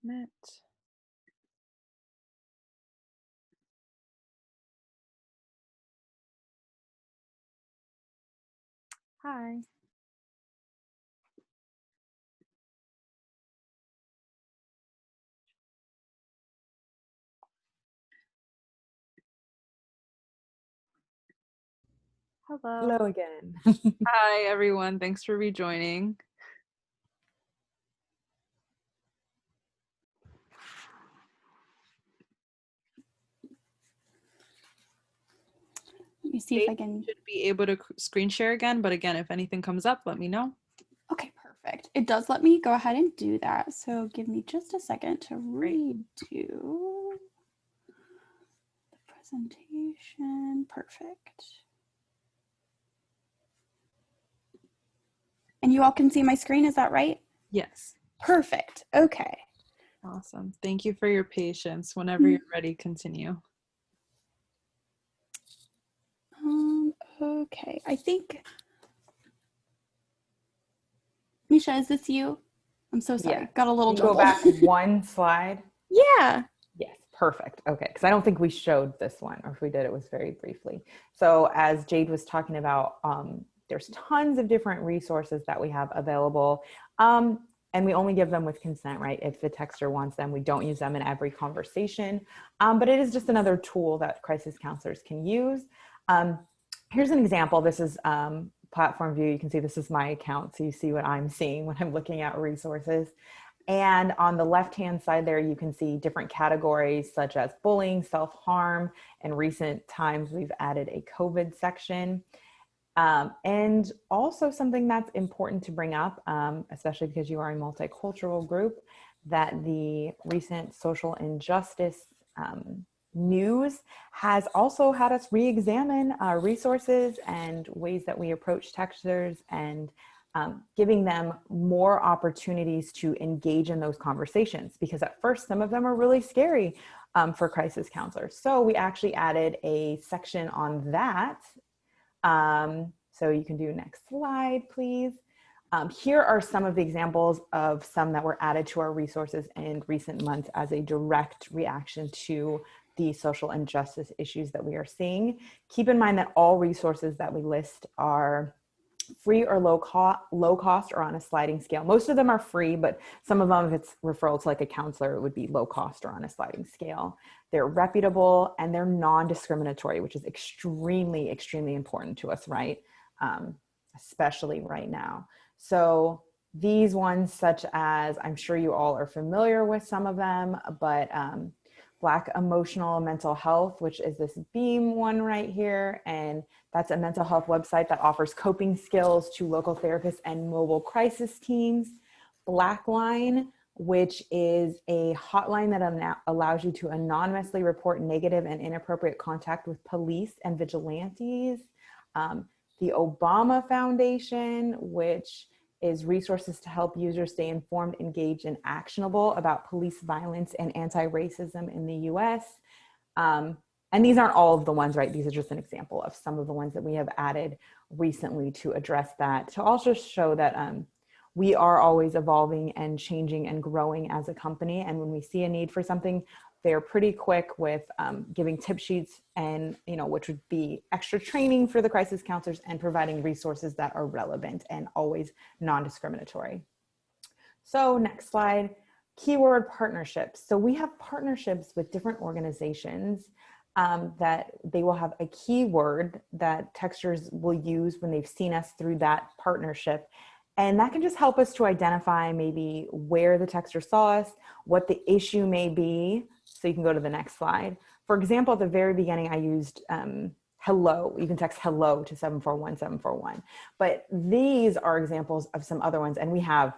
Net. Hi. Hello. Hello again. Hi, everyone. Thanks for rejoining. Let me see if I can. Should be able to screen share again, but again, if anything comes up, let me know. Okay, perfect. It does let me go ahead and do that. So give me just a second to Great. read to the presentation. Perfect. And you all can see my screen, is that right? Yes. Perfect. Okay. Awesome. Thank you for your patience. Whenever you're ready, continue. Okay. I think, Misha, is this you? I'm so sorry. Yeah. Got a little Can you go jumbled. back one slide? Yeah. Yes, perfect. Okay, because I don't think we showed this one, or if we did, it was very briefly. So as Jade was talking about, there's tons of different resources that we have available. And we only give them with consent, right? If the texter wants them, we don't use them in every conversation. But it is just another tool that crisis counselors can use. Here's an example. This is platform view. You can see this is my account. So you see what I'm seeing when I'm looking at resources. And on the left-hand side there, you can see different categories such as bullying, self-harm. In recent times, we've added a COVID section. And also something that's important to bring up, especially because you are a multicultural group, that the recent social injustice news has also had us re-examine resources and ways that we approach texters and giving them more opportunities to engage in those conversations, because at first some of them are really scary for crisis counselors. So we actually added a section on that. So you can do next slide, please. Here are some of the examples of some that were added to our resources in recent months as a direct reaction to the social injustice issues that we are seeing. Keep in mind that all resources that we list are free or low cost or on a sliding scale. Most of them are free, but some of them, if it's referral to like a counselor, it would be low cost or on a sliding scale. They're reputable and they're non-discriminatory, which is extremely, extremely important to us, right? Especially right now. So these ones, such as, I'm sure you all are familiar with some of them, but Black Emotional Mental Health, which is this BEAM one right here. And that's a mental health website that offers coping skills to local therapists and mobile crisis teams. Blackline, which is a hotline that allows you to anonymously report negative and inappropriate contact with police and vigilantes. The Obama Foundation, which is resources to help users stay informed, engaged, and actionable about police violence and anti-racism in the US. And these aren't all of the ones, right? These are just an example of some of the ones that we have added recently to address that, to also show that we are always evolving and changing and growing as a company. And when we see a need for something, they're pretty quick with giving tip sheets and, which would be extra training for the crisis counselors and providing resources that are relevant and always non-discriminatory. So next slide, keyword partnerships. So we have partnerships with different organizations that they will have a keyword that texters will use when they've seen us through that partnership. And that can just help us to identify maybe where the texter saw us, what the issue may be. So you can go to the next slide. For example, at the very beginning, I used hello. You can text hello to 741-741. But these are examples of some other ones. And we have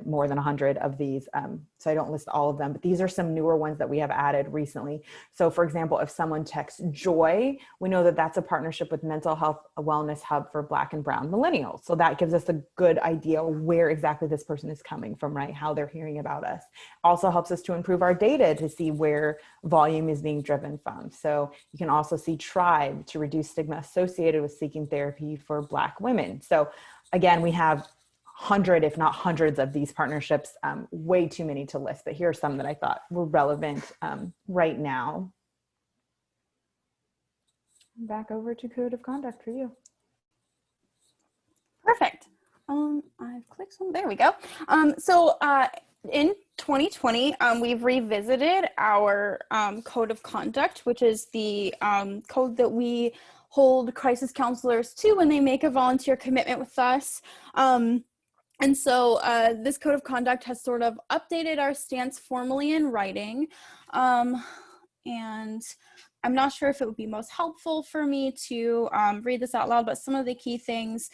more than 100 of these. So I don't list all of them, but these are some newer ones that we have added recently. So for example, if someone texts joy, we know that that's a partnership with Mental Health Wellness Hub for Black and Brown millennials. So that gives us a good idea where exactly this person is coming from, right? How they're hearing about us. Also helps us to improve our data to see where volume is being driven from. So you can also see tribe to reduce stigma associated with seeking therapy for Black women. So again, we have 100, if not hundreds of these partnerships, way too many to list, but here are some that I thought were relevant right now. Back over to code of conduct for you. Perfect. I've clicked some, there we go. In 2020, we've revisited our code of conduct, which is the code that we hold crisis counselors to when they make a volunteer commitment with us. And so this code of conduct has sort of updated our stance formally in writing. And I'm not sure if it would be most helpful for me to read this out loud, but some of the key things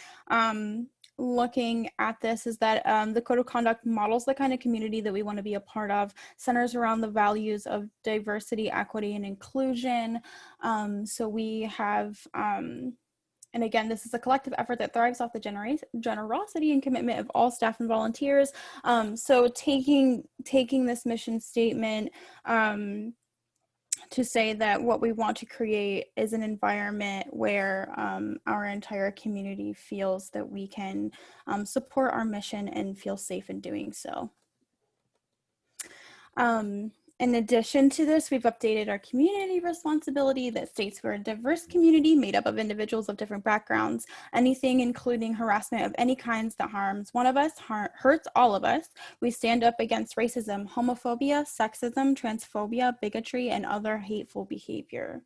looking at this is that the code of conduct models the kind of community that we want to be a part of, centers around the values of diversity, equity, and inclusion. So we have, and again, this is a collective effort that thrives off the generosity and commitment of all staff and volunteers. So taking this mission statement to say that what we want to create is an environment where our entire community feels that we can support our mission and feel safe in doing so. In addition to this, we've updated our community responsibility that states we're a diverse community made up of individuals of different backgrounds. Anything including harassment of any kinds that harms one of us hurts all of us. We stand up against racism, homophobia, sexism, transphobia, bigotry, and other hateful behavior.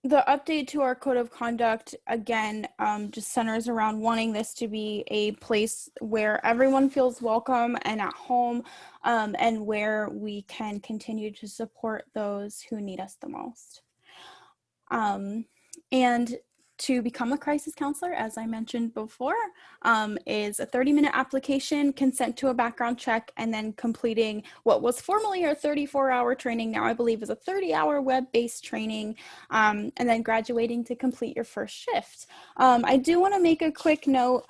The update to our code of conduct, again, just centers around wanting this to be a place where everyone feels welcome and at home, and where we can continue to support those who need us the most. And to become a crisis counselor, as I mentioned before, is a 30-minute application, consent to a background check, and then completing what was formerly our 34-hour training, now I believe is a 30-hour web-based training, and then graduating to complete your first shift. I do want to make a quick note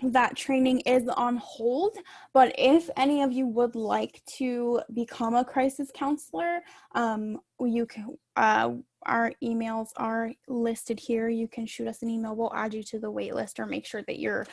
that training is on hold, but if any of you would like to become a crisis counselor, you can, our emails are listed here. You can shoot us an email. We'll add you to the wait list, or make sure that you're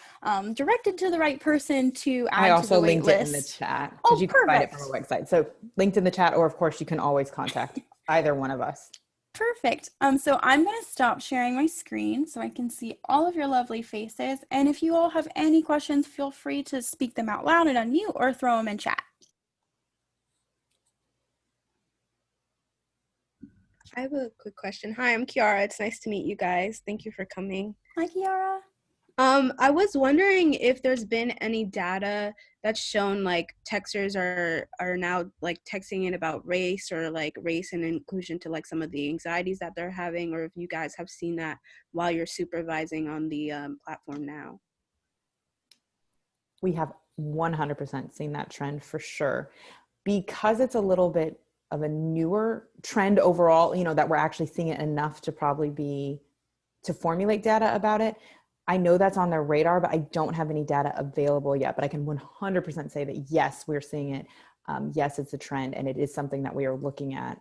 directed to the right person to add I to also the wait linked list. it in the chat Oh, because you can find it perfect. from our website. So linked in the chat, or of course you can always contact either one of us. Perfect. So I'm going to stop sharing my screen so I can see all of your lovely faces. And if you all have any questions, feel free to speak them out loud and unmute, or throw them in chat. I have a quick question. Hi, I'm Kiara. It's nice to meet you guys. Thank you for coming. Hi, Kiara. I was wondering if there's been any data that's shown like texters are now like texting in about race, or like race and inclusion to like some of the anxieties that they're having, or if you guys have seen that while you're supervising on the platform now. We have 100% seen that trend for sure. Because it's a little bit of a newer trend overall, you know, that we're actually seeing it enough to probably be, to formulate data about it. I know that's on their radar, but I don't have any data available yet, but I can 100% say that yes, we're seeing it. Yes, it's a trend, and it is something that we are looking at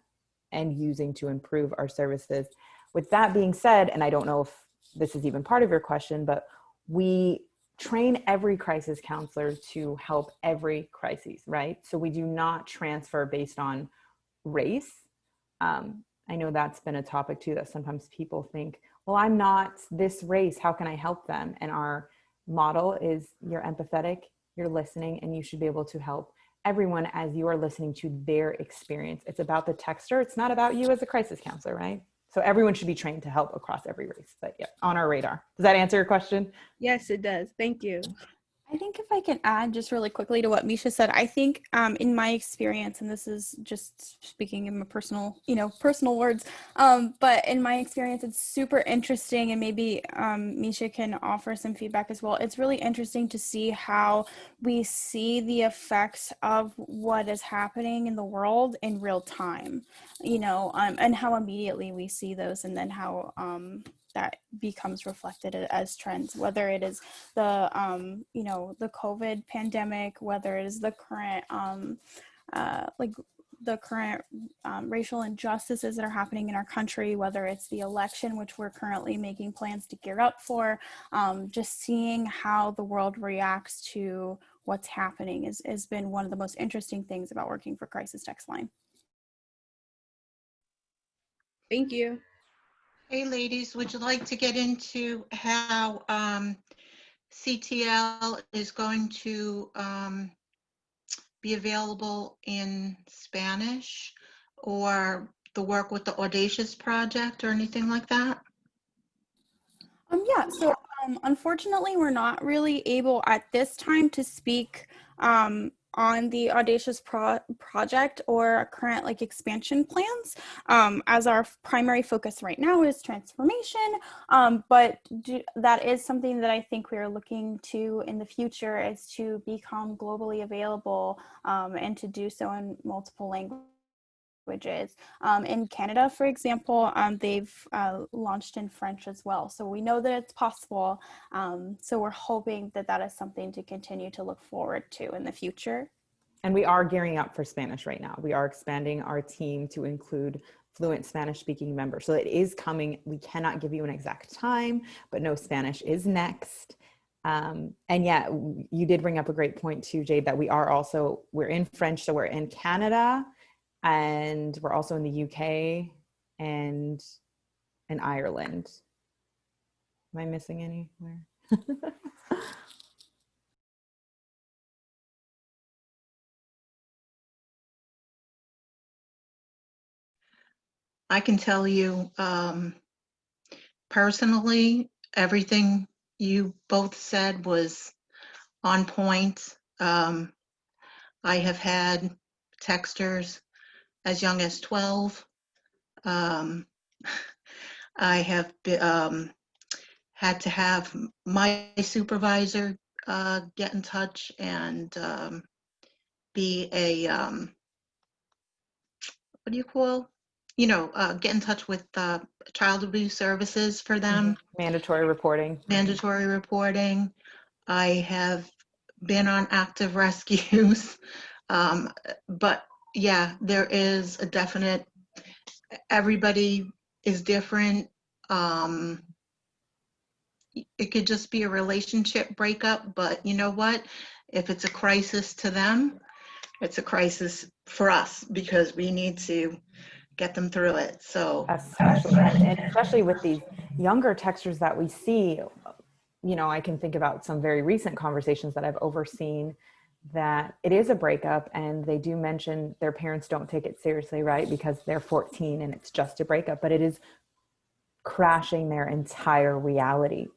and using to improve our services. With that being said, and I don't know if this is even part of your question, but we train every crisis counselor to help every crisis, right? So we do not transfer based on race. I know that's been a topic too, that sometimes people think, well, I'm not this race, how can I help them? And our model is you're empathetic, you're listening, and you should be able to help everyone as you are listening to their experience. It's about the texter, it's not about you as a crisis counselor, right? So everyone should be trained to help across every race, but yeah, on our radar. Does that answer your question? Yes, it does. Thank you. I think if I can add just really quickly to what Misha said, I think in my experience, and this is just speaking in my personal, personal words, but in my experience, it's super interesting, and maybe Misha can offer some feedback as well. It's really interesting to see how we see the effects of what is happening in the world in real time, and how immediately we see those, and then how that becomes reflected as trends, whether it is the the COVID pandemic, whether it is the current the current racial injustices that are happening in our country, whether it's the election, which we're currently making plans to gear up for, just seeing how the world reacts to what's happening has been one of the most interesting things about working for Crisis Text Line. Thank you. Hey, ladies, would you like to get into how CTL is going to be available in Spanish, or the work with the Audacious Project or anything like that? Yeah, so unfortunately, we're not really able at this time to speak on the Audacious project or current like expansion plans, as our primary focus right now is transformation. But that is something that I think we are looking to in the future, is to become globally available and to do so in multiple languages. In Canada, for example, they've launched in French as well. So we know that it's possible. So we're hoping that that is something to continue to look forward to in the future. And we are gearing up for Spanish right now. We are expanding our team to include fluent Spanish speaking members. So it is coming. We cannot give you an exact time, but no, Spanish is next. And yeah, you did bring up a great point too, Jade, that we're in French, so we're in Canada, and we're also in the UK and in Ireland. Am I missing anywhere? I can tell you personally, everything you both said was on point. I have had texters as young as 12. I have had to have my supervisor get in touch and be a, what do you call, get in touch with child abuse services for them. Mandatory reporting. Mandatory reporting. I have been on active rescues. But yeah, there is a definite, everybody is different. It could just be a relationship breakup, but you know what? If it's a crisis to them, it's a crisis for us because we need to get them through it. So especially with these younger texters that we see, I can think about some very recent conversations that I've overseen, that it is a breakup, and they do mention their parents don't take it seriously, right? Because they're 14 and it's just a breakup, but it is crashing their entire reality.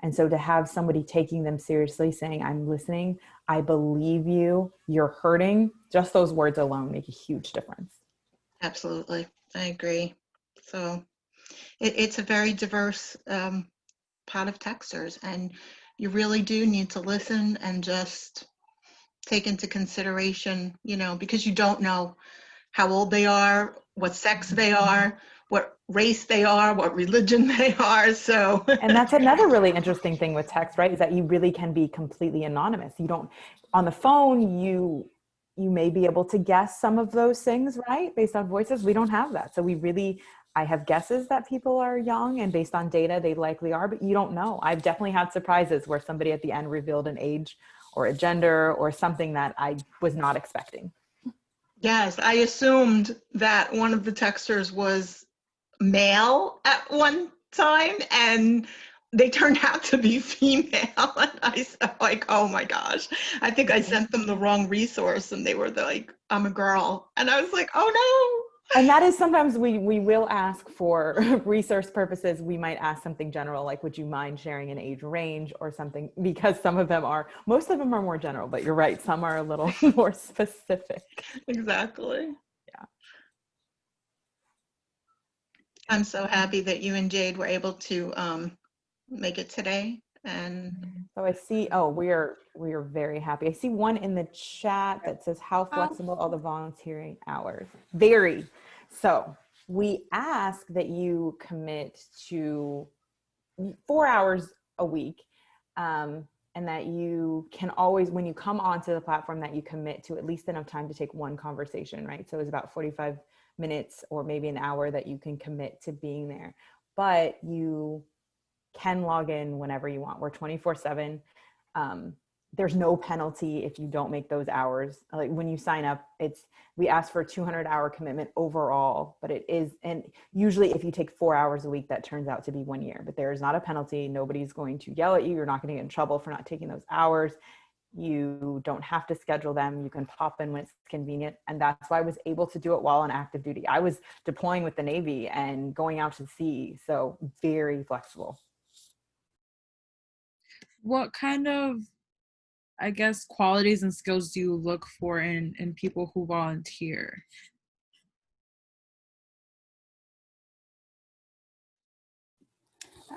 And so to have somebody taking them seriously, saying, I'm listening, I believe you, you're hurting, just those words alone make a huge difference. absolutely, I agree. So it's a very diverse pot of texters, and you really do need to listen and just take into consideration, because you don't know how old they are, what sex they are, what race they are, what religion they are. So and that's another really interesting thing with text, right? Is that you really can be completely anonymous. You don't, on the phone, you may be able to guess some of those things, right? Based on voices. We don't have that. So I have guesses that people are young, and based on data, they likely are, but you don't know. I've definitely had surprises where somebody at the end revealed an age or a gender or something that I was not expecting. yes, I assumed that one of the texters was male at one time, and they turned out to be female. And I said, like, oh my gosh, I think I sent them the wrong resource, and they were like, I'm a girl. And I was like, oh no. And that is sometimes we will ask for resource purposes. We might ask something general, like, would you mind sharing an age range or something? Because most of them are more general, but you're right. Some are a little more specific. Exactly. Yeah. I'm so happy that you and Jade were able to make it today. And so I see, we are very happy. I see one in the chat that says, how flexible are the volunteering hours? Very. So we ask that you commit to 4 hours a week. and that you can always, when you come onto the platform, that you commit to at least enough time to take one conversation, right? So it's about 45 minutes or maybe an hour that you can commit to being there, but you can log in whenever you want. We're 24/7. There's no penalty if you don't make those hours. Like when you sign up, we ask for a 200-hour commitment overall, but it is, and usually if you take 4 hours a week, that turns out to be 1 year, but there is not a penalty. Nobody's going to yell at you. You're not going to get in trouble for not taking those hours. You don't have to schedule them. You can pop in when it's convenient. And that's why I was able to do it while on active duty. I was deploying with the Navy and going out to sea. So very flexible. What kind of, I guess, qualities and skills do you look for in people who volunteer?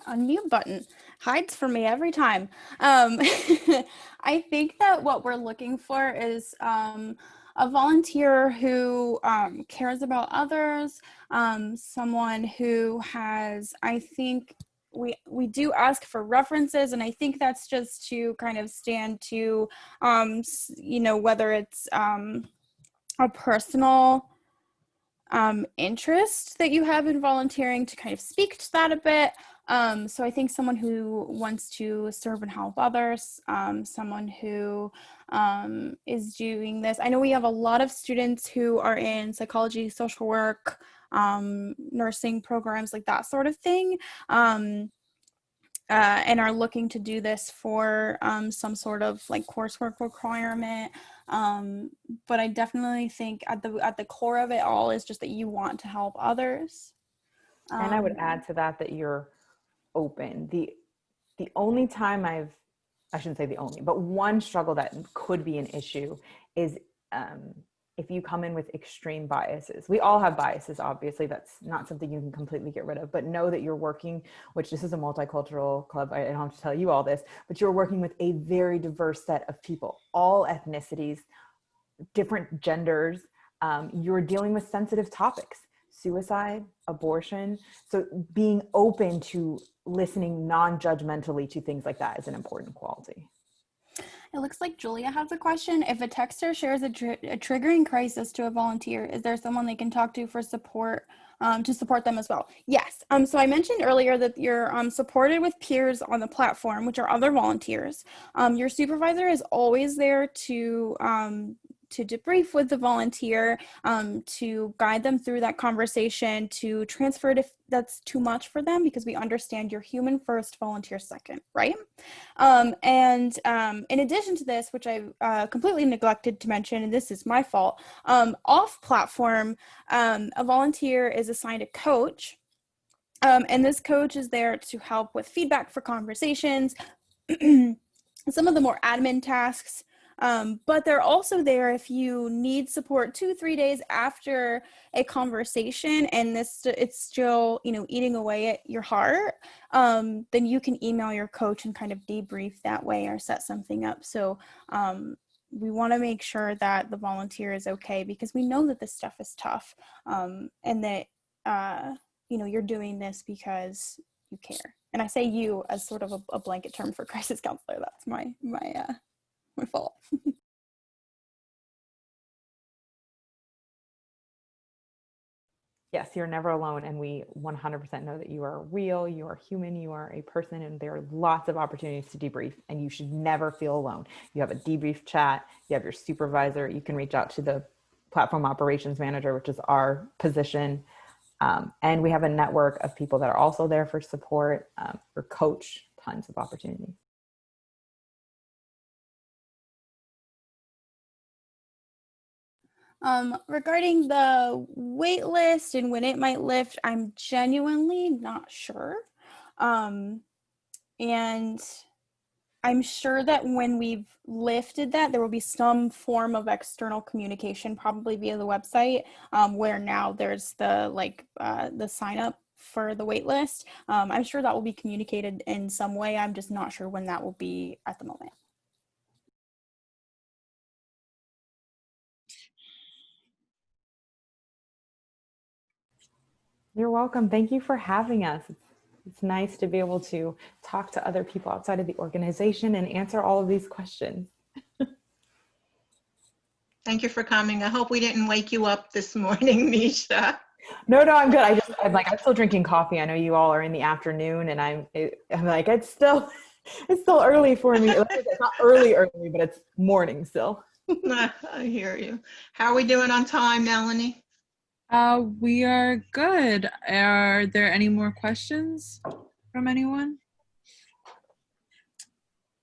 Unmute button hides for me every time. I think that what we're looking for is a volunteer who cares about others, someone who has, I think we do ask for references, and I think that's just to kind of stand to, whether it's a personal interest that you have in volunteering, to kind of speak to that a bit. So I think someone who wants to serve and help others, someone who is doing this. I know we have a lot of students who are in psychology, social work, nursing programs, like that sort of thing. And are looking to do this for some sort of like coursework requirement. But I definitely think at the core of it all is just that you want to help others. And I would add to that you're open. The only time I shouldn't say the only, but one struggle that could be an issue is if you come in with extreme biases. We all have biases, obviously. That's not something you can completely get rid of, but know that you're working, which this is a multicultural club. I don't have to tell you all this, but you're working with a very diverse set of people, all ethnicities, different genders. You're dealing with sensitive topics, suicide, abortion. So being open to listening non-judgmentally to things like that is an important quality. It looks like Julia has a question. If a texter shares a triggering crisis to a volunteer, is there someone they can talk to for support, to support them as well? Yes. So I mentioned earlier that you're supported with peers on the platform, which are other volunteers. Your supervisor is always there to debrief with the volunteer, to guide them through that conversation, to transfer it if that's too much for them, because we understand you're human first, volunteer second, right? And in addition to this, which I completely neglected to mention, and this is my fault, off platform, a volunteer is assigned a coach. And this coach is there to help with feedback for conversations, some of the more admin tasks, but they're also there if you need support 2-3 days after a conversation and it's still, eating away at your heart. Then you can email your coach and kind of debrief that way or set something up. So we want to make sure that the volunteer is okay, because we know that this stuff is tough, and that you're doing this because you care. And I say you as sort of a blanket term for crisis counselor. That's my fault. Yes, you're never alone. And we 100% know that you are real, you are human, you are a person, and there are lots of opportunities to debrief, and you should never feel alone. You have a debrief chat, you have your supervisor, you can reach out to the platform operations manager, which is our position. And we have a network of people that are also there for support, for coach, tons of opportunities. Regarding the wait list and when it might lift, I'm genuinely not sure. And I'm sure that when we've lifted that, there will be some form of external communication, probably via the website, where now there's the sign up for the wait list. I'm sure that will be communicated in some way. I'm just not sure when that will be at the moment. You're welcome. Thank you for having us. It's nice to be able to talk to other people outside of the organization and answer all of these questions. Thank you for coming. I hope we didn't wake you up this morning, Misha. No, I'm good. I'm still drinking coffee. I know you all are in the afternoon, and I'm like, it's still early for me. It's not early, but it's morning still. I hear you. How are we doing on time, Melanie? We are good. Are there any more questions from anyone?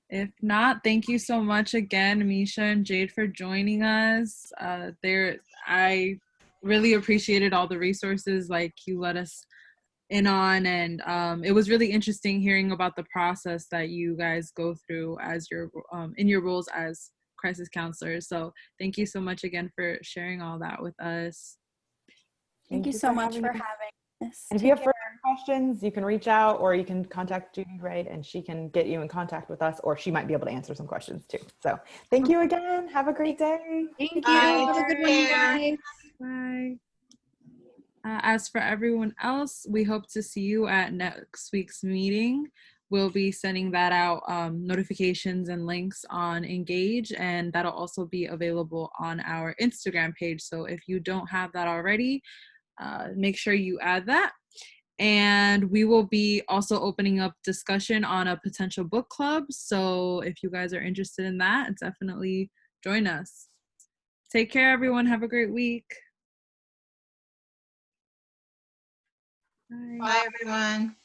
If not, thank you so much again, Misha and Jade, for joining us. I really appreciated all the resources like you let us in on, and it was really interesting hearing about the process that you guys go through as your in your roles as crisis counselors. So thank you so much again for sharing all that with us. Thank you so much for having us. And if you have further questions, you can reach out or you can contact Judy Wright and she can get you in contact with us, or she might be able to answer some questions too. So thank you again. Have a great day. Thank you. Bye. Have a good one, Take care. guys. Bye. As for everyone else, we hope to see you at next week's meeting. We'll be sending that out, notifications and links on Engage, and that'll also be available on our Instagram page. So if you don't have that already, make sure you add that. And we will be also opening up discussion on a potential book club. So if you guys are interested in that, definitely join us. Take care, everyone. Have a great week. Bye. Bye, everyone.